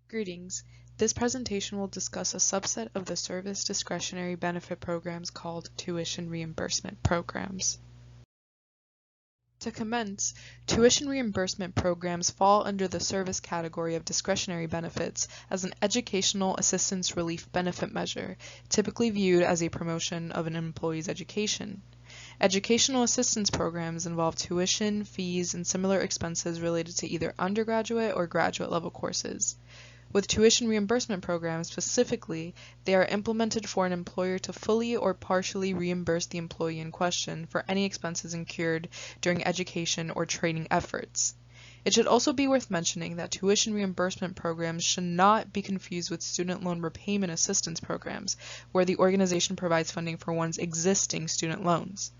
Greetings. This presentation will discuss a subset of the service discretionary benefit programs called tuition reimbursement programs. To commence, tuition reimbursement programs fall under the service category of discretionary benefits as an educational assistance relief benefit measure, typically viewed as a promotion of an employee's education. Educational assistance programs involve tuition, fees, and similar expenses related to either undergraduate or graduate level courses. With tuition reimbursement programs specifically, they are implemented for an employer to fully or partially reimburse the employee in question for any expenses incurred during education or training efforts. It should also be worth mentioning that tuition reimbursement programs should not be confused with student loan repayment assistance programs, where the organization provides funding for one's existing student loans.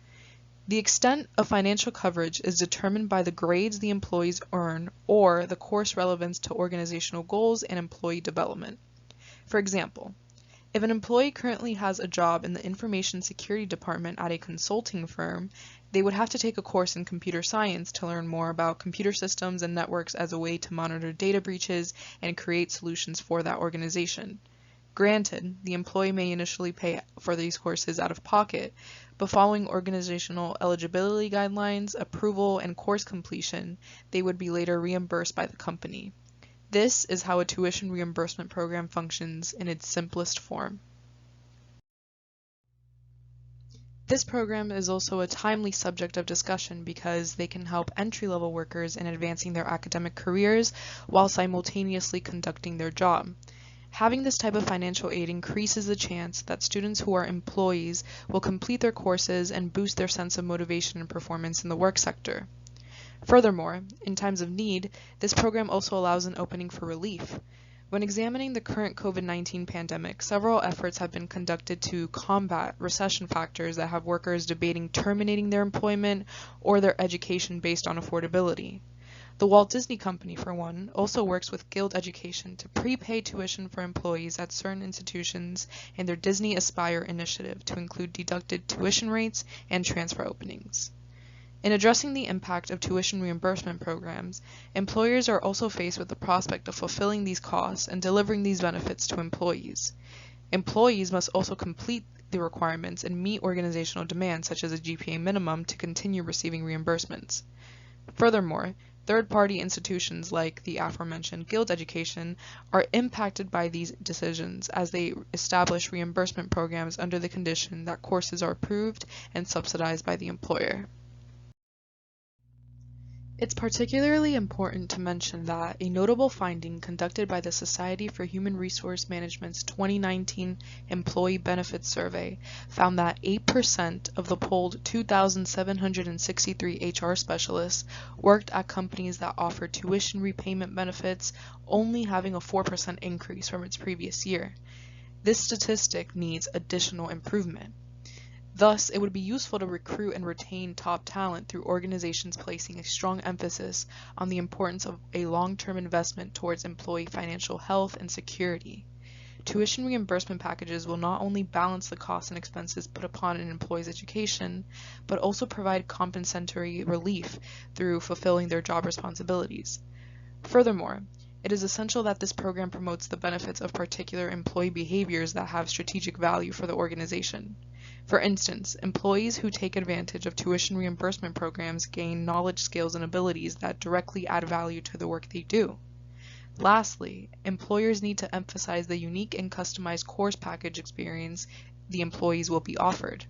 The extent of financial coverage is determined by the grades the employees earn or the course relevance to organizational goals and employee development. For example, if an employee currently has a job in the information security department at a consulting firm, they would have to take a course in computer science to learn more about computer systems and networks as a way to monitor data breaches and create solutions for that organization. Granted, the employee may initially pay for these courses out of pocket, but following organizational eligibility guidelines, approval, and course completion, they would be later reimbursed by the company. This is how a tuition reimbursement program functions in its simplest form. This program is also a timely subject of discussion because they can help entry-level workers in advancing their academic careers while simultaneously conducting their job. Having this type of financial aid increases the chance that students who are employees will complete their courses and boost their sense of motivation and performance in the work sector. Furthermore, in times of need, this program also allows an opening for relief. When examining the current COVID-19 pandemic, several efforts have been conducted to combat recession factors that have workers debating terminating their employment or their education based on affordability. The Walt Disney Company, for one, also works with Guild Education to prepay tuition for employees at certain institutions in their Disney Aspire initiative to include deducted tuition rates and transfer openings. In addressing the impact of tuition reimbursement programs, employers are also faced with the prospect of fulfilling these costs and delivering these benefits to employees. Employees must also complete the requirements and meet organizational demands such as a GPA minimum to continue receiving reimbursements. Furthermore, third-party institutions like the aforementioned Guild Education are impacted by these decisions as they establish reimbursement programs under the condition that courses are approved and subsidized by the employer. It's particularly important to mention that a notable finding conducted by the Society for Human Resource Management's 2019 Employee Benefits Survey found that 8% of the polled 2,763 HR specialists worked at companies that offered tuition repayment benefits, only having a 4% increase from its previous year. This statistic needs additional improvement. Thus, it would be useful to recruit and retain top talent through organizations placing a strong emphasis on the importance of a long-term investment towards employee financial health and security. Tuition reimbursement packages will not only balance the costs and expenses put upon an employee's education, but also provide compensatory relief through fulfilling their job responsibilities. Furthermore, it is essential that this program promotes the benefits of particular employee behaviors that have strategic value for the organization. For instance, employees who take advantage of tuition reimbursement programs gain knowledge, skills, and abilities that directly add value to the work they do. Lastly, employers need to emphasize the unique and customized course package experience the employees will be offered.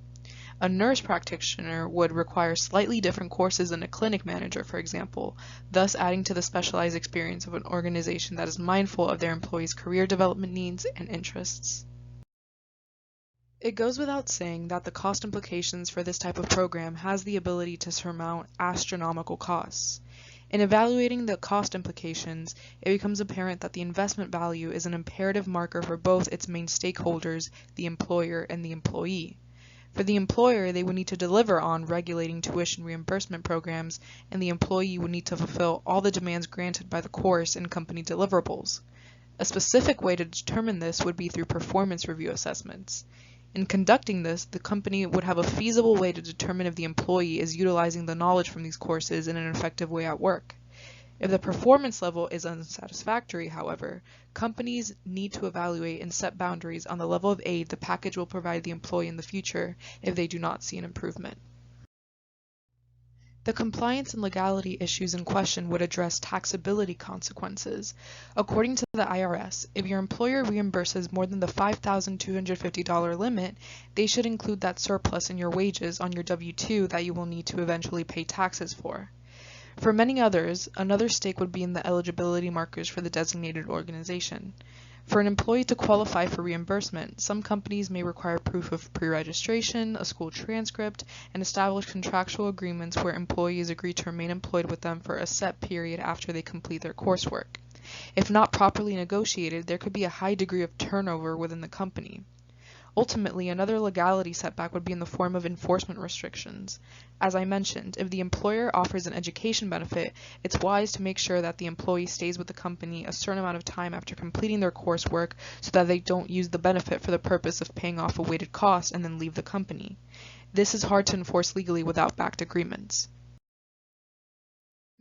A nurse practitioner would require slightly different courses than a clinic manager, for example, thus adding to the specialized experience of an organization that is mindful of their employees' career development needs and interests. It goes without saying that the cost implications for this type of program has the ability to surmount astronomical costs. In evaluating the cost implications, it becomes apparent that the investment value is an imperative marker for both its main stakeholders, the employer and the employee. For the employer, they would need to deliver on regulating tuition reimbursement programs, and the employee would need to fulfill all the demands granted by the course and company deliverables. A specific way to determine this would be through performance review assessments. In conducting this, the company would have a feasible way to determine if the employee is utilizing the knowledge from these courses in an effective way at work. If the performance level is unsatisfactory, however, companies need to evaluate and set boundaries on the level of aid the package will provide the employee in the future if they do not see an improvement. The compliance and legality issues in question would address taxability consequences. According to the IRS, if your employer reimburses more than the $5,250 limit, they should include that surplus in your wages on your W-2 that you will need to eventually pay taxes for. For many others, another stake would be in the eligibility markers for the designated organization. For an employee to qualify for reimbursement, some companies may require proof of pre-registration, a school transcript, and establish contractual agreements where employees agree to remain employed with them for a set period after they complete their coursework. If not properly negotiated, there could be a high degree of turnover within the company. Ultimately, another legality setback would be in the form of enforcement restrictions. As I mentioned, if the employer offers an education benefit, it's wise to make sure that the employee stays with the company a certain amount of time after completing their coursework so that they don't use the benefit for the purpose of paying off a weighted cost and then leave the company. This is hard to enforce legally without backed agreements.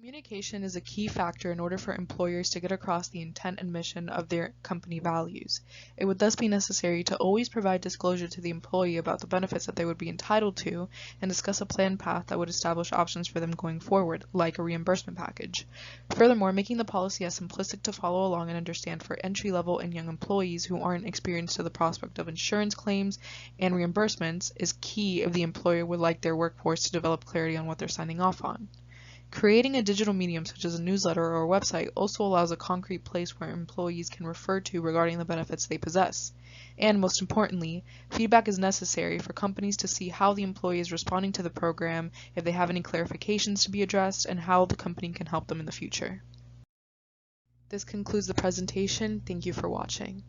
Communication is a key factor in order for employers to get across the intent and mission of their company values. It would thus be necessary to always provide disclosure to the employee about the benefits that they would be entitled to and discuss a planned path that would establish options for them going forward, like a reimbursement package. Furthermore, making the policy as simplistic to follow along and understand for entry-level and young employees who aren't experienced to the prospect of insurance claims and reimbursements is key if the employer would like their workforce to develop clarity on what they're signing off on. Creating a digital medium such as a newsletter or a website also allows a concrete place where employees can refer to regarding the benefits they possess. And most importantly, feedback is necessary for companies to see how the employee is responding to the program, if they have any clarifications to be addressed, and how the company can help them in the future. This concludes the presentation. Thank you for watching.